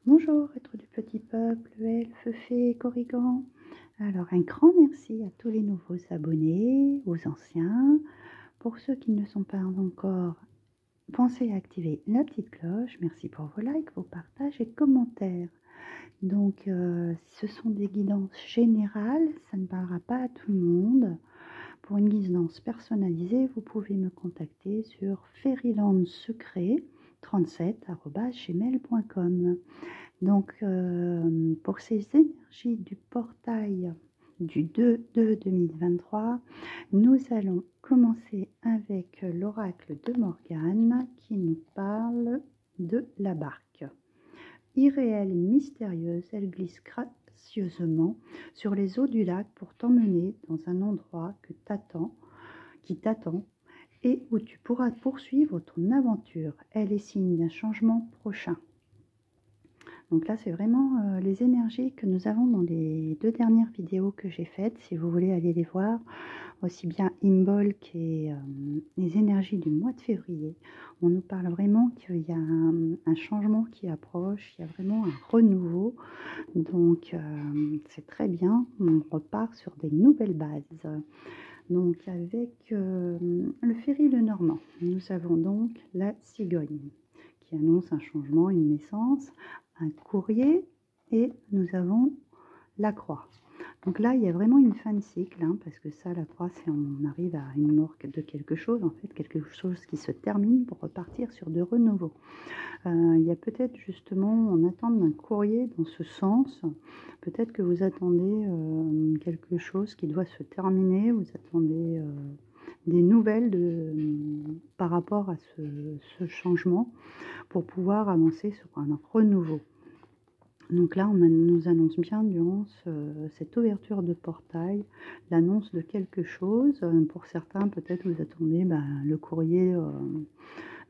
Bonjour, être du petit peuple, elfes, fées, corrigans. Alors, un grand merci à tous les nouveaux abonnés, aux anciens. Pour ceux qui ne sont pas encore, pensez à activer la petite cloche. Merci pour vos likes, vos partages et commentaires. Donc, ce sont des guidances générales, ça ne parlera pas à tout le monde. Pour une guidance personnalisée, vous pouvez me contacter sur fairylandsecret37@gmail.com. Donc, pour ces énergies du portail du 2/2/2023, nous allons commencer avec l'oracle de Morgane qui nous parle de la barque. Irréelle et mystérieuse, elle glisse gracieusement sur les eaux du lac pour t'emmener dans un endroit qui t'attend et où tu pourras poursuivre ton aventure. Elle est signe d'un changement prochain. Donc là, c'est vraiment les énergies que nous avons dans les 2 dernières vidéos que j'ai faites. Si vous voulez aller les voir, aussi bien Imbolc et les énergies du mois de février. On nous parle vraiment qu'il y a un changement qui approche, il y a vraiment un renouveau. Donc c'est très bien, on repart sur des nouvelles bases. Donc avec le Ferry le Normand, nous avons donc la cigogne qui annonce un changement, une naissance, un courrier et nous avons la croix. Donc là, il y a vraiment une fin de cycle, hein, parce que ça, la croix, c'est on arrive à une mort de quelque chose, en fait, quelque chose qui se termine pour repartir sur de renouveau. Il y a peut-être justement, en attente d'un courrier dans ce sens, peut-être que vous attendez quelque chose qui doit se terminer, vous attendez des nouvelles par rapport à ce changement pour pouvoir avancer sur un renouveau. Donc là, on nous annonce bien durant cette ouverture de portail l'annonce de quelque chose. Pour certains, peut-être vous attendez le courrier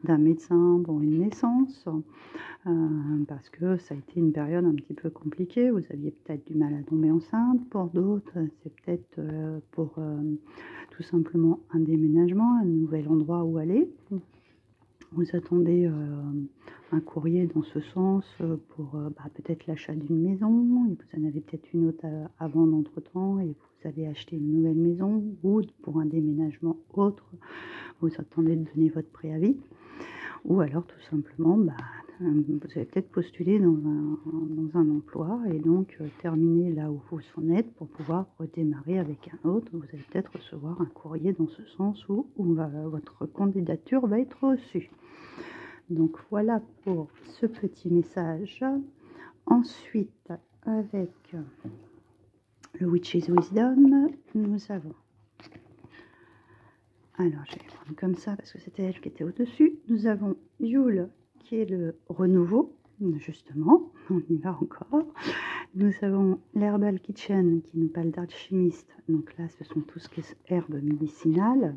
d'un médecin pour une naissance, parce que ça a été une période un petit peu compliquée. Vous aviez peut-être du mal à tomber enceinte. Pour d'autres, c'est peut-être pour tout simplement un déménagement, un nouvel endroit où aller. Vous attendez un courrier dans ce sens pour peut-être l'achat d'une maison, et vous en avez peut-être une autre avant d'entre-temps, et vous allez acheter une nouvelle maison, ou pour un déménagement autre, vous attendez de donner votre préavis, ou alors tout simplement, vous allez peut-être postuler dans un emploi, et donc terminer là où vous en êtes pour pouvoir redémarrer avec un autre. Vous allez peut-être recevoir un courrier dans ce sens où votre candidature va être reçue. Donc voilà pour ce petit message. Ensuite, avec le Witch's Wisdom, nous avons... Alors, je vais prendre comme ça parce que c'était elle qui était au-dessus. Nous avons Yule qui est le renouveau, justement, on y va encore. Nous avons l'Herbal Kitchen qui nous parle d'alchimiste. Donc là, ce sont tout ce qui est herbes médicinales.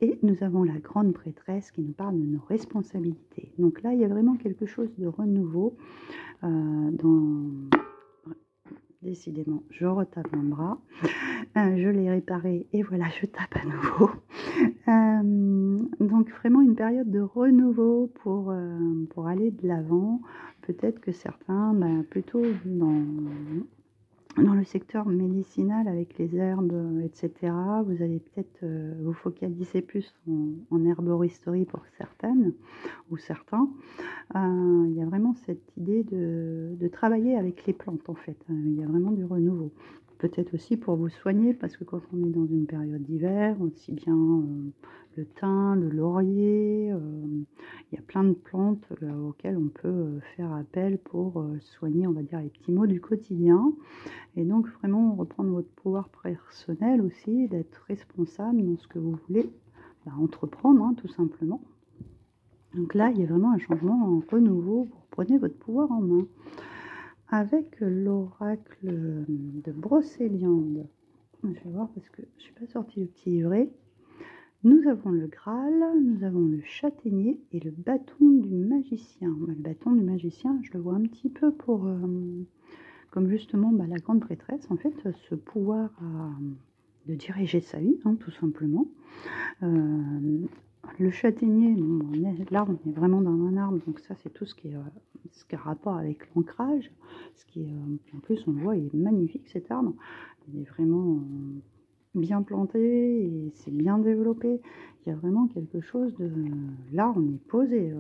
Et nous avons la grande prêtresse qui nous parle de nos responsabilités. Donc là, il y a vraiment quelque chose de renouveau. Décidément, je retape mon bras. Je l'ai réparé et voilà, je tape à nouveau. Donc vraiment une période de renouveau pour aller de l'avant. Peut-être que certains, plutôt dans le secteur médicinal avec les herbes, etc., vous allez peut-être vous focaliser plus en herboristerie pour certaines ou certains. Il y a vraiment cette idée de travailler avec les plantes, en fait. Il y a vraiment du renouveau. Peut-être aussi pour vous soigner, parce que quand on est dans une période d'hiver, aussi bien le thym, le laurier, il y a plein de plantes auxquelles on peut faire appel pour soigner, on va dire, les petits maux du quotidien. Et donc vraiment reprendre votre pouvoir personnel aussi, d'être responsable dans ce que vous voulez entreprendre, hein, tout simplement. Donc là, il y a vraiment un changement, un renouveau, vous prenez votre pouvoir en main. Avec l'oracle de Brocéliande, je vais voir parce que je ne suis pas sortie le petit livret. Nous avons le Graal, nous avons le châtaignier et le bâton du magicien. Le bâton du magicien, je le vois un petit peu pour... comme justement la grande prêtresse, en fait, ce pouvoir de diriger sa vie, hein, tout simplement. Le châtaignier, là on est vraiment dans un arbre, donc ça c'est tout ce qui est ce qui a rapport avec l'ancrage, ce qui est, en plus on le voit, il est magnifique cet arbre, il est vraiment bien planté et c'est bien développé. Il y a vraiment quelque chose de... Là on est posé,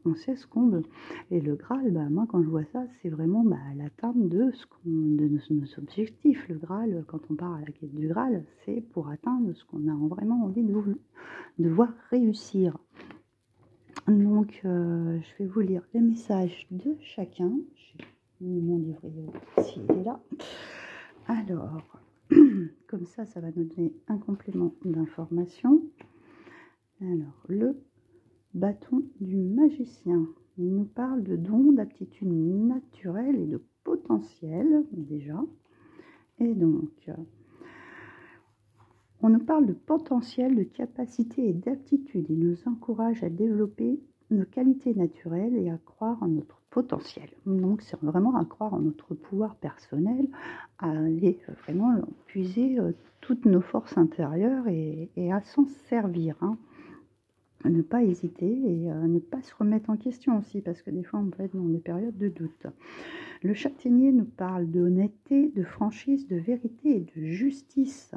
on sait ce qu'on veut. Et le Graal, bah, moi quand je vois ça, c'est vraiment l'atteinte de nos objectifs. Le Graal, quand on part à la quête du Graal, c'est pour atteindre ce qu'on a vraiment envie de voir réussir. Donc je vais vous lire les messages de chacun. J'ai mis mon livret ici, il est là. Alors, comme ça va nous donner un complément d'information. Alors, le bâton du magicien. Il nous parle de dons, d'aptitudes naturelles et de potentiel, déjà. Et donc, on nous parle de potentiel, de capacité et d'aptitude. Il nous encourage à développer nos qualités naturelles et à croire en notre potentiel. Donc, c'est vraiment à croire en notre pouvoir personnel, à aller vraiment puiser toutes nos forces intérieures et à s'en servir, hein. Ne pas hésiter et ne pas se remettre en question aussi, parce que des fois on peut être dans des périodes de doute. Le châtaignier nous parle d'honnêteté, de franchise, de vérité et de justice.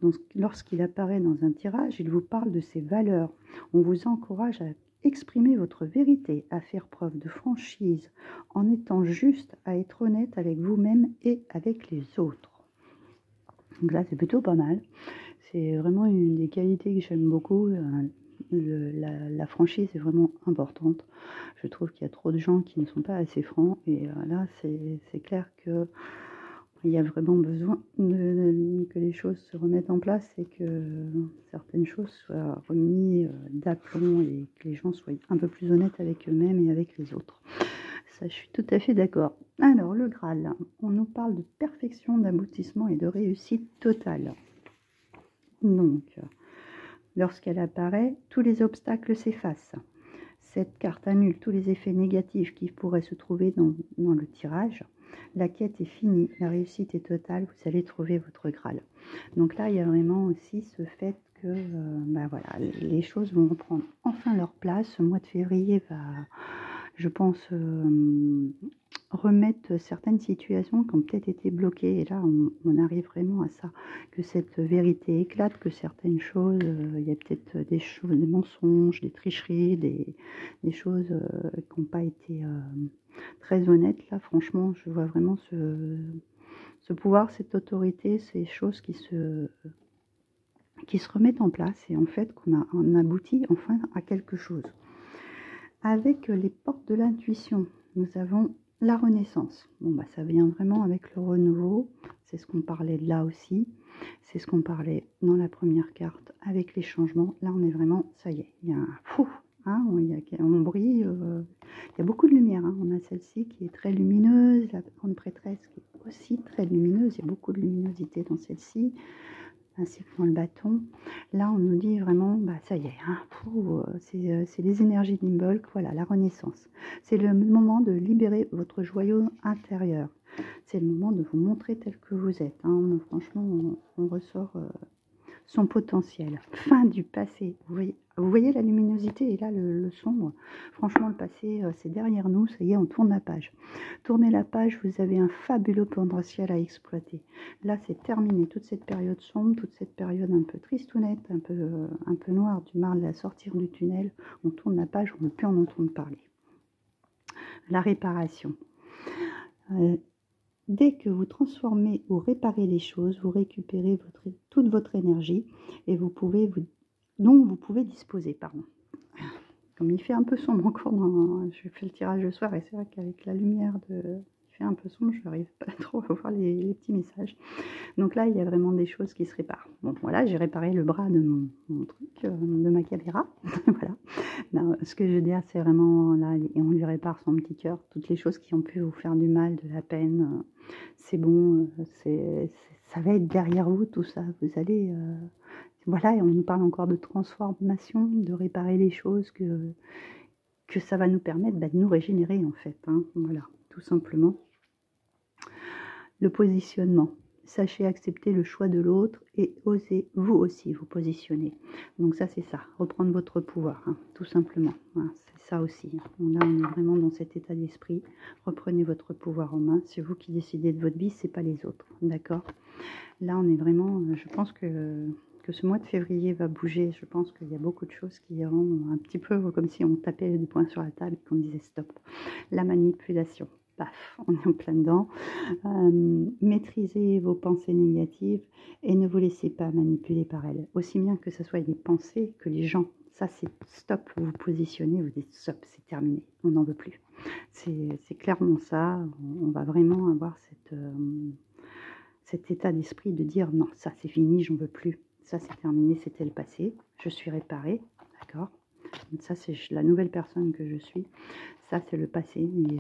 Donc, lorsqu'il apparaît dans un tirage, il vous parle de ses valeurs. On vous encourage à exprimer votre vérité, à faire preuve de franchise, en étant juste, à être honnête avec vous-même et avec les autres. Donc là, c'est plutôt pas mal. C'est vraiment une des qualités que j'aime beaucoup. La franchise est vraiment importante. Je trouve qu'il y a trop de gens qui ne sont pas assez francs. Et là, c'est clair qu'il y a vraiment besoin que les choses se remettent en place et que certaines choses soient remises d'aplomb et que les gens soient un peu plus honnêtes avec eux-mêmes et avec les autres. Ça, je suis tout à fait d'accord. Alors, le Graal, on nous parle de perfection, d'aboutissement et de réussite totale. Donc, lorsqu'elle apparaît, tous les obstacles s'effacent. Cette carte annule tous les effets négatifs qui pourraient se trouver dans le tirage. La quête est finie, la réussite est totale, vous allez trouver votre Graal. Donc là, il y a vraiment aussi ce fait que voilà, les choses vont reprendre enfin leur place. Ce mois de février va, je pense, remettre certaines situations qui ont peut-être été bloquées. Et là, on arrive vraiment à ça, que cette vérité éclate, que certaines choses, il y a peut-être des choses, des mensonges, des tricheries, des choses qui n'ont pas été très honnêtes. Là, franchement, je vois vraiment ce pouvoir, cette autorité, ces choses qui se remettent en place et en fait qu'on aboutit enfin à quelque chose. Avec les portes de l'intuition, nous avons la renaissance. Bon, ça vient vraiment avec le renouveau. C'est ce qu'on parlait de là aussi. C'est ce qu'on parlait dans la première carte avec les changements. Là, on est vraiment, ça y est, il y a un fou. Hein, on brille. Il y a beaucoup de lumière. Hein. On a celle-ci qui est très lumineuse. La grande prêtresse qui est aussi très lumineuse. Il y a beaucoup de luminosité dans celle-ci, ainsi que dans le bâton. Là, on nous dit vraiment, ça y est, hein, c'est les énergies d'Imbolc, voilà, la renaissance. C'est le moment de libérer votre joyau intérieur. C'est le moment de vous montrer tel que vous êtes. Hein. Franchement, on ressort son potentiel. Fin du passé. Vous voyez la luminosité et là le sombre. Franchement, le passé, c'est derrière nous. Ça y est, on tourne la page. Tournez la page, vous avez un fabuleux potentiel à exploiter. Là, c'est terminé. Toute cette période sombre, toute cette période un peu tristounette, un peu noire, du mal à sortir du tunnel. On tourne la page, on ne peut plus en entendre parler. La réparation. Dès que vous transformez ou réparez les choses, vous récupérez toute votre énergie et vous pouvez disposer. Pardon. Comme il fait un peu sombre encore, je fais le tirage le soir et c'est vrai qu'avec la lumière il fait un peu sombre, je n'arrive pas trop à voir les petits messages. Donc là, il y a vraiment des choses qui se réparent. Bon, voilà, j'ai réparé le bras de mon truc, de ma caméra. Voilà. Non, ce que je veux dire, c'est vraiment là, et on lui répare son petit cœur, toutes les choses qui ont pu vous faire du mal, de la peine. C'est bon, ça va être derrière vous, tout ça. Vous allez... voilà, et on nous parle encore de transformation, de réparer les choses, que ça va nous permettre de nous régénérer, en fait. Hein. Voilà, tout simplement. Le positionnement. Sachez accepter le choix de l'autre et osez vous aussi vous positionner. Donc ça, c'est ça, reprendre votre pouvoir, hein, tout simplement. Hein. ça aussi. Là, on est vraiment dans cet état d'esprit. Reprenez votre pouvoir en main. C'est vous qui décidez de votre vie, c'est pas les autres. D'accord? Là, on est vraiment... Je pense que ce mois de février va bouger. Je pense qu'il y a beaucoup de choses qui iront un petit peu comme si on tapait du poing sur la table et qu'on disait stop. La manipulation. Paf, on est en plein dedans. Maîtrisez vos pensées négatives et ne vous laissez pas manipuler par elles. Aussi bien que ce soit les pensées que les gens. Ça, c'est stop. Vous vous positionnez, vous dites stop, c'est terminé. On n'en veut plus. C'est clairement ça. On va vraiment avoir cet état d'esprit de dire non, ça c'est fini, j'en veux plus. Ça c'est terminé, c'était le passé. Je suis réparée, d'accord? Ça c'est la nouvelle personne que je suis. Ça c'est le passé, et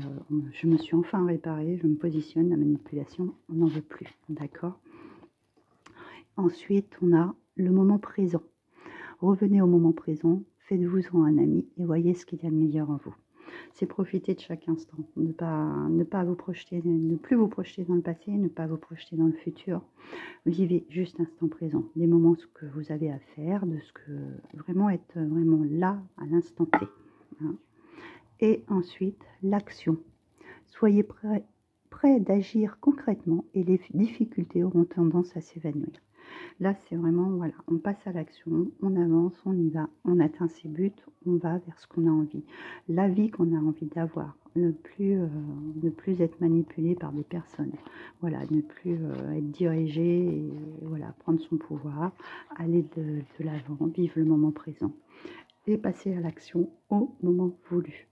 je me suis enfin réparée, je me positionne, la manipulation, on n'en veut plus, d'accord? Ensuite, on a le moment présent. Revenez au moment présent, faites-vous-en un ami et voyez ce qu'il y a de meilleur en vous. C'est profiter de chaque instant, ne pas vous projeter, ne plus vous projeter dans le passé, ne pas vous projeter dans le futur. Vivez juste l'instant présent, des moments ce que vous avez à faire, de ce que vraiment être vraiment là à l'instant T. Hein. Et ensuite, l'action. Soyez prêt d'agir concrètement et les difficultés auront tendance à s'évanouir. Là, c'est vraiment, voilà, on passe à l'action, on avance, on y va, on atteint ses buts, on va vers ce qu'on a envie. La vie qu'on a envie d'avoir, ne plus être manipulé par des personnes. Voilà, ne plus être dirigé, et voilà, prendre son pouvoir, aller de l'avant, vivre le moment présent et passer à l'action au moment voulu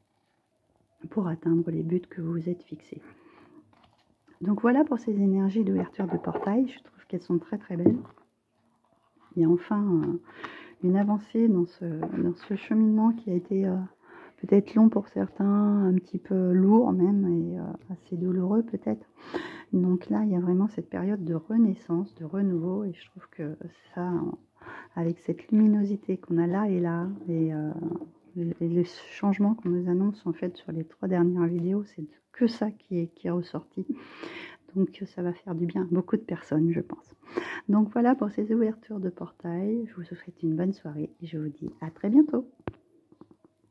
pour atteindre les buts que vous vous êtes fixés. Donc voilà pour ces énergies d'ouverture de portail, je trouve qu'elles sont très très belles. Il y a enfin une avancée dans ce cheminement qui a été peut-être long pour certains, un petit peu lourd même, et assez douloureux peut-être. Donc là, il y a vraiment cette période de renaissance, de renouveau, et je trouve que ça, avec cette luminosité qu'on a là, et les changements qu'on nous annonce en fait sur les 3 dernières vidéos, c'est que ça qui est ressorti. Donc ça va faire du bien à beaucoup de personnes, je pense. Donc voilà pour ces ouvertures de portail. Je vous souhaite une bonne soirée et je vous dis à très bientôt.